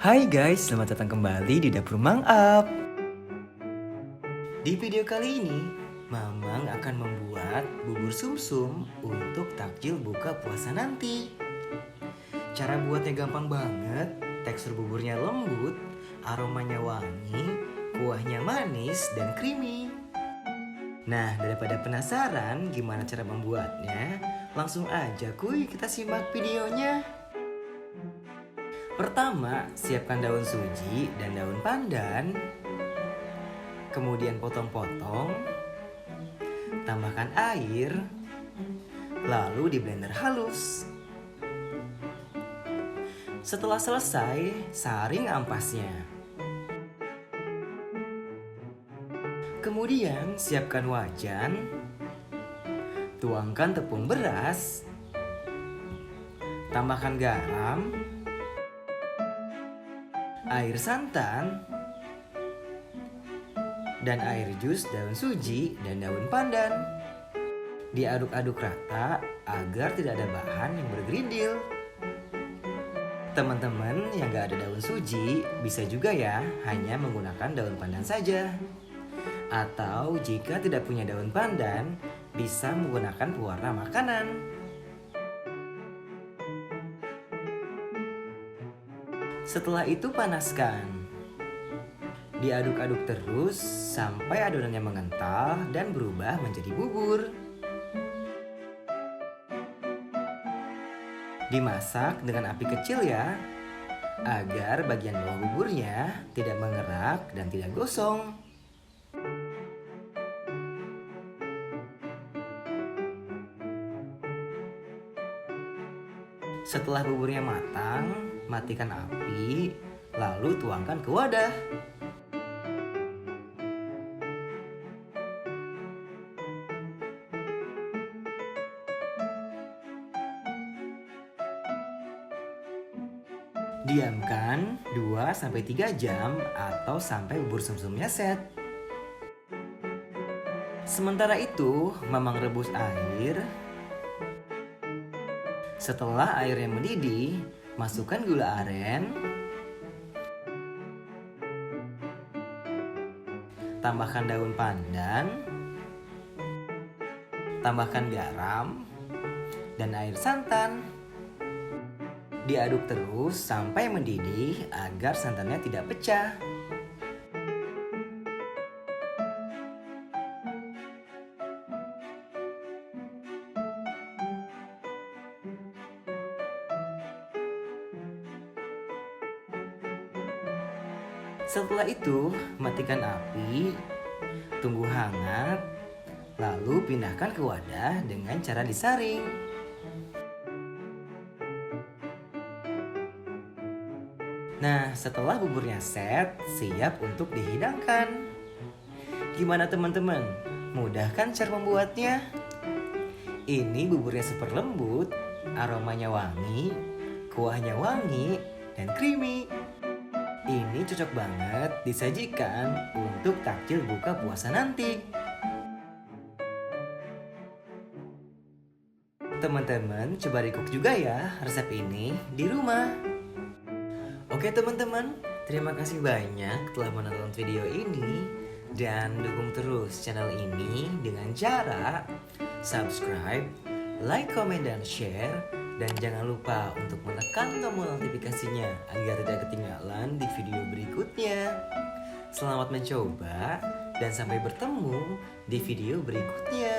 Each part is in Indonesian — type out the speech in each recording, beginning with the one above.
Hai guys, selamat datang kembali di Dapur Mang Up. Di video kali ini, Mamang akan membuat bubur sumsum untuk takjil buka puasa nanti. Cara buatnya gampang banget, tekstur buburnya lembut, aromanya wangi, kuahnya manis dan creamy. Nah, daripada penasaran gimana cara membuatnya, langsung aja kuy kita simak videonya. Pertama, siapkan daun suji dan daun pandan. Kemudian potong-potong. Tambahkan air. Lalu di blender halus. Setelah selesai, saring ampasnya. Kemudian siapkan wajan. Tuangkan tepung beras. Tambahkan garam, air santan, dan air jus daun suji dan daun pandan. Diaduk-aduk rata agar tidak ada bahan yang bergerindil. Teman-teman yang gak ada daun suji bisa juga ya hanya menggunakan daun pandan saja. Atau jika tidak punya daun pandan, bisa menggunakan pewarna makanan. Setelah itu panaskan. Diaduk-aduk terus sampai adonannya mengental dan berubah menjadi bubur. Dimasak dengan api kecil ya, agar bagian bawah buburnya tidak mengerak dan tidak gosong. Setelah buburnya matang, matikan api, lalu tuangkan ke wadah. Diamkan 2-3 jam atau sampai bubur sumsumnya set. Sementara itu, Mamang rebus air. Setelah airnya mendidih, masukkan gula aren. Tambahkan daun pandan. Tambahkan garam dan air santan. Diaduk terus sampai mendidih agar santannya tidak pecah. Setelah itu, matikan api, tunggu hangat, lalu pindahkan ke wadah dengan cara disaring. Nah, setelah buburnya set, siap untuk dihidangkan. Gimana teman-teman? Mudah kan cara membuatnya? Ini buburnya super lembut, aromanya wangi, kuahnya wangi, dan creamy. Ini cocok banget disajikan untuk takjil buka puasa nanti. Teman-teman, coba recook juga ya resep ini di rumah. Oke teman-teman, terima kasih banyak telah menonton video ini. Dan dukung terus channel ini dengan cara subscribe, like, comment, dan share. Dan jangan lupa untuk menekan tombol notifikasinya agar tidak ketinggalan di video berikutnya. Selamat mencoba dan sampai bertemu di video berikutnya.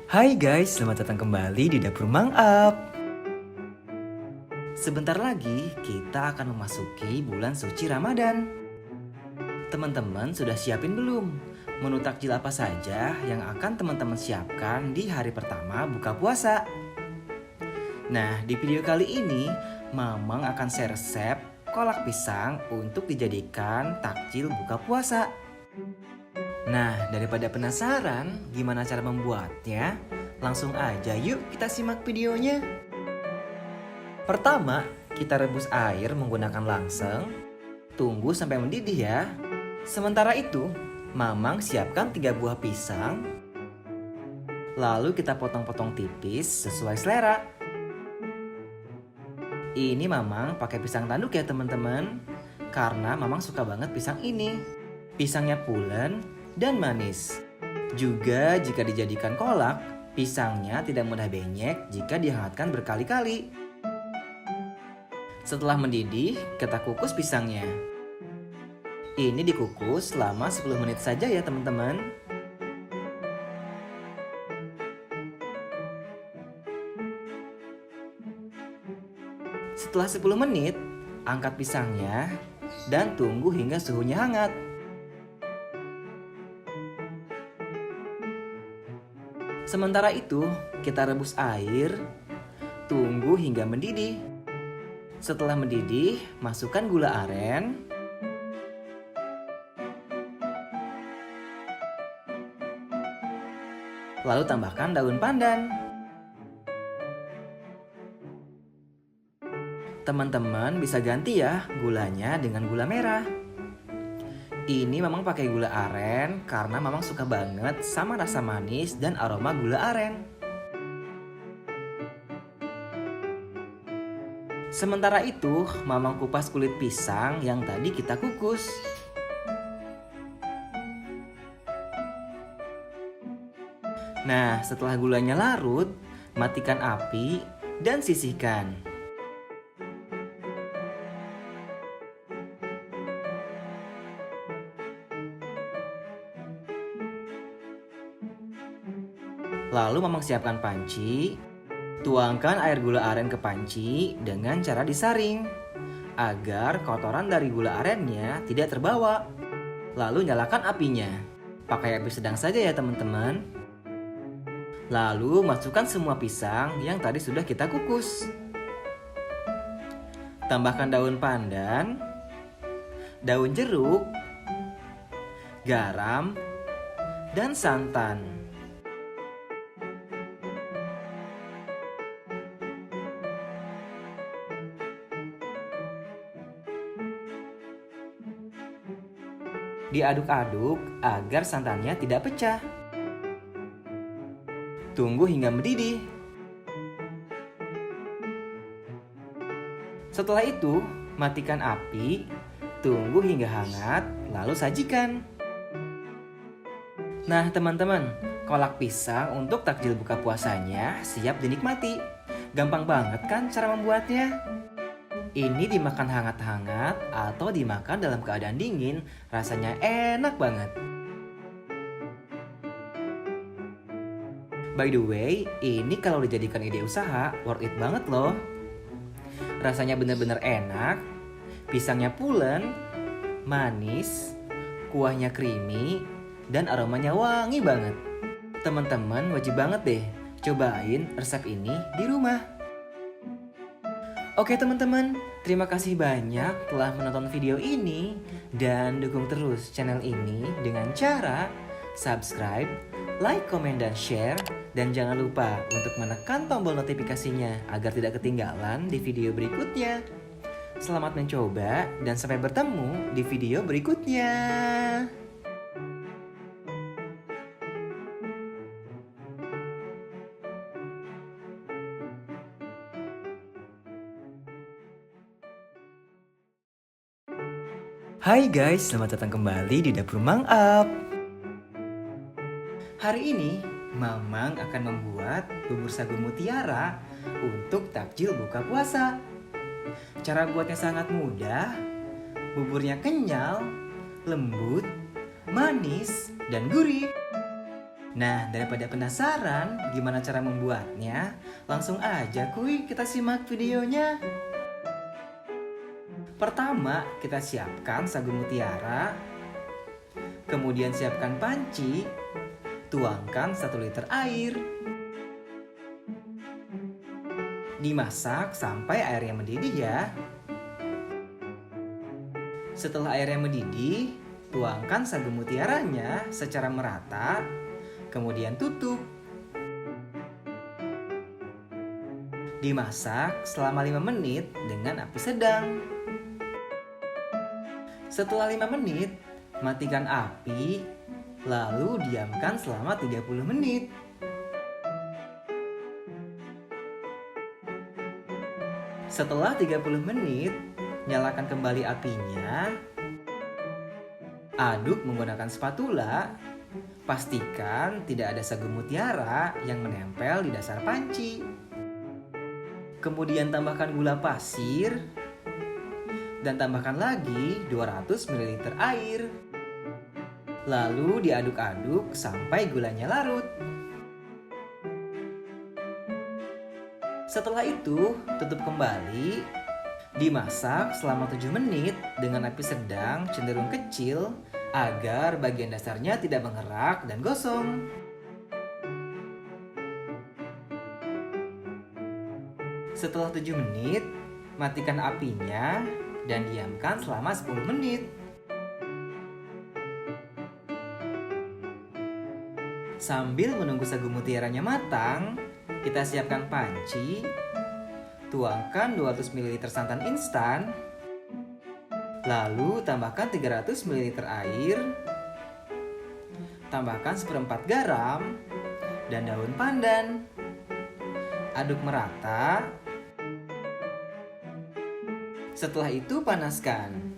Hai guys, selamat datang kembali di Dapur Mang Up. Sebentar lagi kita akan memasuki bulan suci Ramadan. Teman-teman sudah siapin belum menu takjil apa saja yang akan teman-teman siapkan di hari pertama buka puasa? Nah, di video kali ini Mamang akan share resep kolak pisang untuk dijadikan takjil buka puasa. Nah, daripada penasaran gimana cara membuatnya, langsung aja yuk kita simak videonya. Pertama, kita rebus air menggunakan langseng. Tunggu sampai mendidih ya. Sementara itu, Mamang siapkan 3 buah pisang. Lalu kita potong-potong tipis sesuai selera. Ini Mamang pakai pisang tanduk ya teman-teman. Karena Mamang suka banget pisang ini. Pisangnya pulen dan manis. Juga jika dijadikan kolak, pisangnya tidak mudah benyek jika dihangatkan berkali-kali. Setelah mendidih, kita kukus pisangnya. Ini dikukus selama 10 menit saja ya teman-teman. Setelah 10 menit, angkat pisangnya dan tunggu hingga suhunya hangat. Sementara itu, kita rebus air, tunggu hingga mendidih. Setelah mendidih, masukkan gula aren, lalu tambahkan daun pandan. Teman-teman bisa ganti ya gulanya dengan gula merah. Ini Mamang pakai gula aren karena Mamang suka banget sama rasa manis dan aroma gula aren. Sementara itu, Mamang kupas kulit pisang yang tadi kita kukus. Nah, setelah gulanya larut, matikan api dan sisihkan. Lalu Mamang siapkan panci. Tuangkan air gula aren ke panci dengan cara disaring agar kotoran dari gula arennya tidak terbawa. Lalu nyalakan apinya. Pakai api sedang saja ya teman-teman. Lalu masukkan semua pisang yang tadi sudah kita kukus. Tambahkan daun pandan, daun jeruk, garam, dan santan. Diaduk-aduk agar santannya tidak pecah. Tunggu hingga mendidih. Setelah itu, matikan api, tunggu hingga hangat, lalu sajikan. Nah teman-teman, kolak pisang untuk takjil buka puasanya siap dinikmati. Gampang banget kan cara membuatnya? Ini dimakan hangat-hangat atau dimakan dalam keadaan dingin, rasanya enak banget. By the way, ini kalau dijadikan ide usaha, worth it banget loh. Rasanya bener-bener enak, pisangnya pulen, manis, kuahnya creamy, dan aromanya wangi banget. Teman-teman wajib banget deh cobain resep ini di rumah. Oke teman-teman, terima kasih banyak telah menonton video ini dan dukung terus channel ini dengan cara subscribe, like, komen, dan share. Dan jangan lupa untuk menekan tombol notifikasinya agar tidak ketinggalan di video berikutnya. Selamat mencoba dan sampai bertemu di video berikutnya. Hai guys, selamat datang kembali di Dapur Mang Up. Hari ini, Mamang akan membuat bubur sagu mutiara untuk takjil buka puasa. Cara buatnya sangat mudah, buburnya kenyal, lembut, manis, dan gurih. Nah, daripada penasaran gimana cara membuatnya, langsung aja kuy kita simak videonya. Pertama, kita siapkan sagu mutiara. Kemudian siapkan panci. Tuangkan 1 liter air. Dimasak sampai airnya mendidih ya. Setelah airnya mendidih, tuangkan sagu mutiaranya secara merata, kemudian tutup. Dimasak selama 5 menit dengan api sedang. Setelah 5 menit, matikan api, lalu diamkan selama 30 menit. Setelah 30 menit, nyalakan kembali apinya. Aduk menggunakan spatula. Pastikan tidak ada sagu mutiara yang menempel di dasar panci. Kemudian tambahkan gula pasir dan tambahkan lagi 200 ml air. Lalu diaduk-aduk sampai gulanya larut. Setelah itu, tutup kembali. Dimasak selama 7 menit dengan api sedang cenderung kecil agar bagian dasarnya tidak mengerak dan gosong. Setelah 7 menit, matikan apinya dan diamkan selama 10 menit. Sambil menunggu sagu mutiaranya matang, kita siapkan panci. Tuangkan 200 ml santan instan. Lalu tambahkan 300 ml air. Tambahkan 1/4 garam dan daun pandan. Aduk merata. Setelah itu panaskan.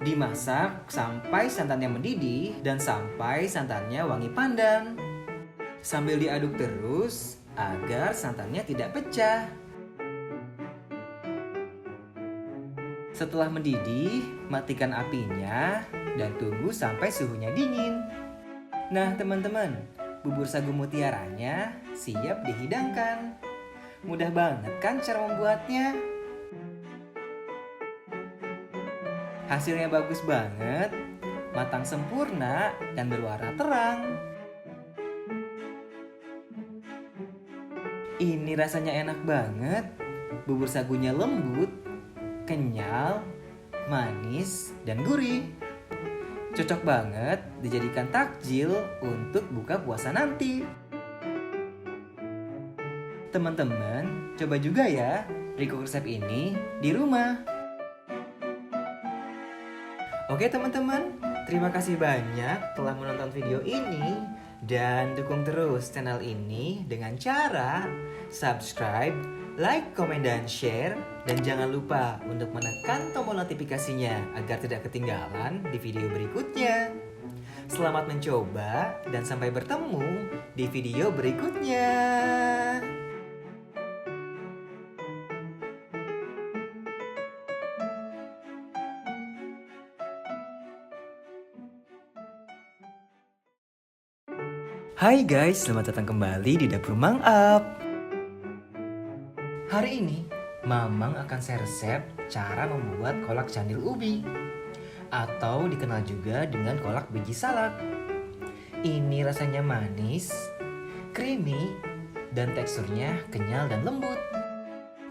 Dimasak sampai santannya mendidih dan sampai santannya wangi pandan. Sambil diaduk terus agar santannya tidak pecah. Setelah mendidih, matikan apinya dan tunggu sampai suhunya dingin. Nah teman-teman, bubur sagu mutiaranya siap dihidangkan. Mudah banget kan cara membuatnya? Hasilnya bagus banget, matang sempurna dan berwarna terang. Ini rasanya enak banget. Bubur sagunya lembut, kenyal, manis, dan gurih. Cocok banget dijadikan takjil untuk buka puasa nanti. Teman-teman, coba juga ya recook resep ini di rumah. Oke teman-teman, terima kasih banyak telah menonton video ini. Dan dukung terus channel ini dengan cara subscribe, like, komen, dan share. Dan jangan lupa untuk menekan tombol notifikasinya agar tidak ketinggalan di video berikutnya. Selamat mencoba dan sampai bertemu di video berikutnya. Hai guys, selamat datang kembali di Dapur Mang Up. Hari ini, Mamang akan share resep cara membuat kolak candil ubi atau dikenal juga dengan kolak biji salak. Ini rasanya manis, creamy, dan teksturnya kenyal dan lembut.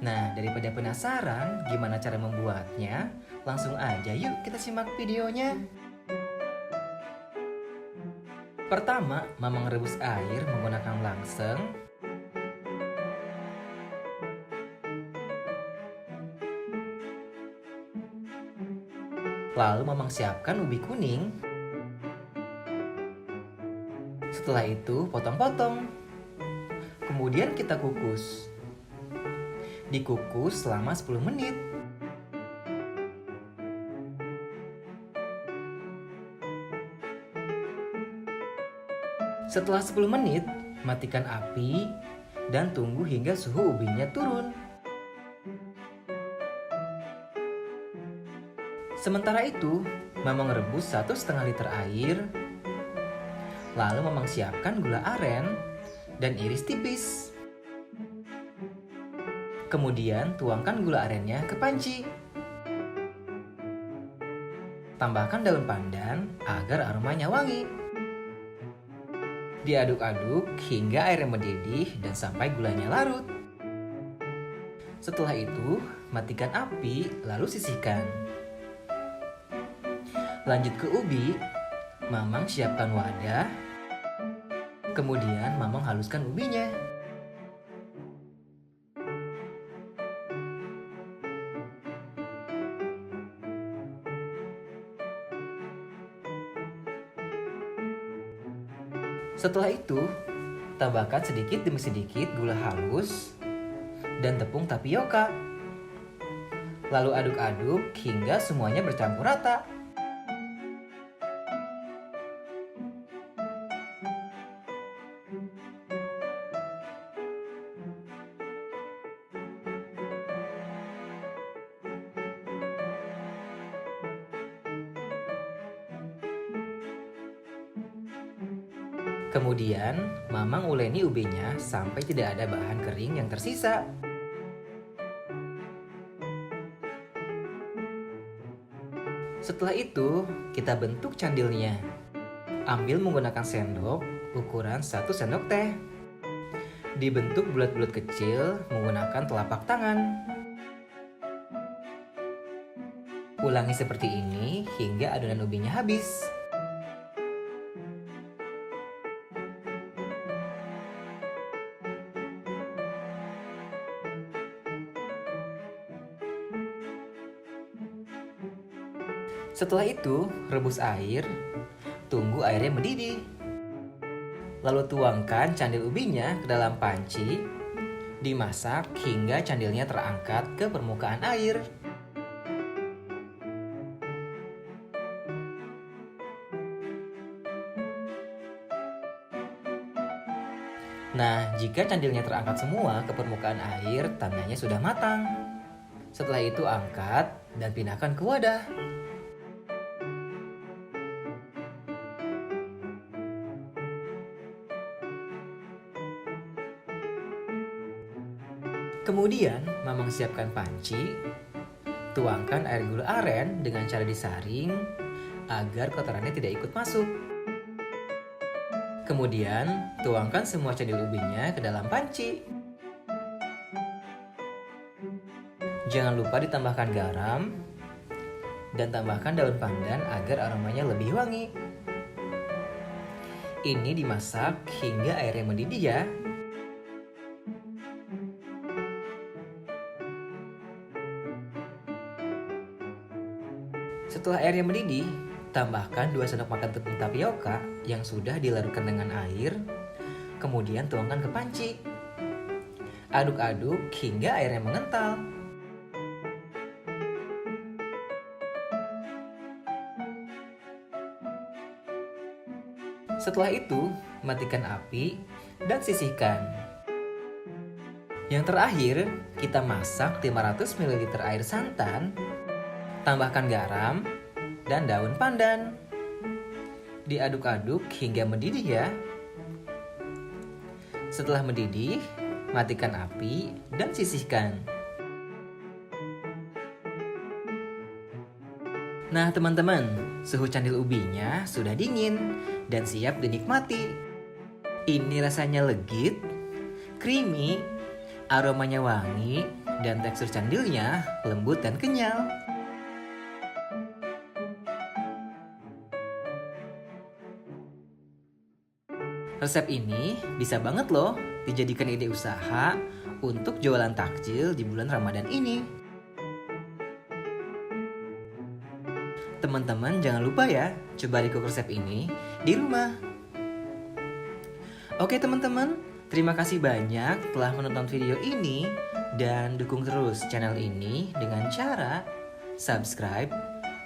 Nah, daripada penasaran gimana cara membuatnya, langsung aja yuk kita simak videonya. Pertama, Mamang rebus air menggunakan langseng. Lalu Mamang siapkan ubi kuning. Setelah itu potong-potong. Kemudian kita kukus. Dikukus selama 10 menit. Setelah 10 menit, matikan api dan tunggu hingga suhu ubinya turun. Sementara itu, Mamang rebus 1,5 liter air. Lalu Mamang siapkan gula aren dan iris tipis. Kemudian tuangkan gula arennya ke panci. Tambahkan daun pandan agar aromanya wangi. Diaduk-aduk hingga airnya mendidih dan sampai gulanya larut. Setelah itu, matikan api lalu sisihkan. Lanjut ke ubi, Mamang siapkan wadah. Kemudian Mamang haluskan ubinya. Setelah itu, tambahkan sedikit demi sedikit gula halus dan tepung tapioka. Lalu aduk-aduk hingga semuanya bercampur rata. Kemudian, Mamang uleni ubinya sampai tidak ada bahan kering yang tersisa. Setelah itu, kita bentuk candilnya. Ambil menggunakan sendok ukuran 1 sendok teh. Dibentuk bulat-bulat kecil menggunakan telapak tangan. Ulangi seperti ini hingga adonan ubinya habis. Setelah itu, rebus air, tunggu airnya mendidih. Lalu tuangkan candil ubinya ke dalam panci, dimasak hingga candilnya terangkat ke permukaan air. Nah, jika candilnya terangkat semua ke permukaan air, tandanya sudah matang. Setelah itu angkat dan pindahkan ke wadah. Kemudian, Mamang siapkan panci, tuangkan air gula aren dengan cara disaring agar kotorannya tidak ikut masuk. Kemudian, tuangkan semua candil ubinya ke dalam panci. Jangan lupa ditambahkan garam dan tambahkan daun pandan agar aromanya lebih wangi. Ini dimasak hingga airnya mendidih ya. Setelah airnya mendidih, tambahkan 2 sendok makan tepung tapioka yang sudah dilarutkan dengan air. Kemudian tuangkan ke panci. Aduk-aduk hingga airnya mengental. Setelah itu, matikan api dan sisihkan. Yang terakhir, kita masak 500 ml air santan. Tambahkan garam dan daun pandan. Diaduk-aduk hingga mendidih ya. Setelah mendidih, matikan api dan sisihkan. Nah teman-teman, suhu candil ubinya sudah dingin dan siap dinikmati. Ini rasanya legit, creamy, aromanya wangi, dan tekstur candilnya lembut dan kenyal. Resep ini bisa banget loh dijadikan ide usaha untuk jualan takjil di bulan Ramadan ini. Teman-teman jangan lupa ya, coba recook resep ini di rumah. Oke teman-teman, terima kasih banyak telah menonton video ini dan dukung terus channel ini dengan cara subscribe,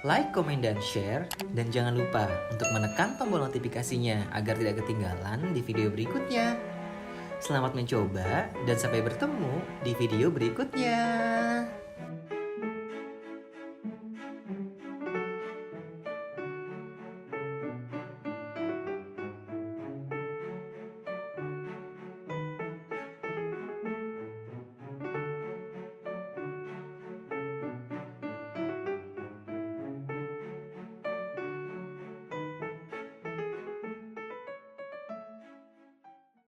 like, komen, dan share. Dan jangan lupa untuk menekan tombol notifikasinya agar tidak ketinggalan di video berikutnya. Selamat mencoba dan sampai bertemu di video berikutnya.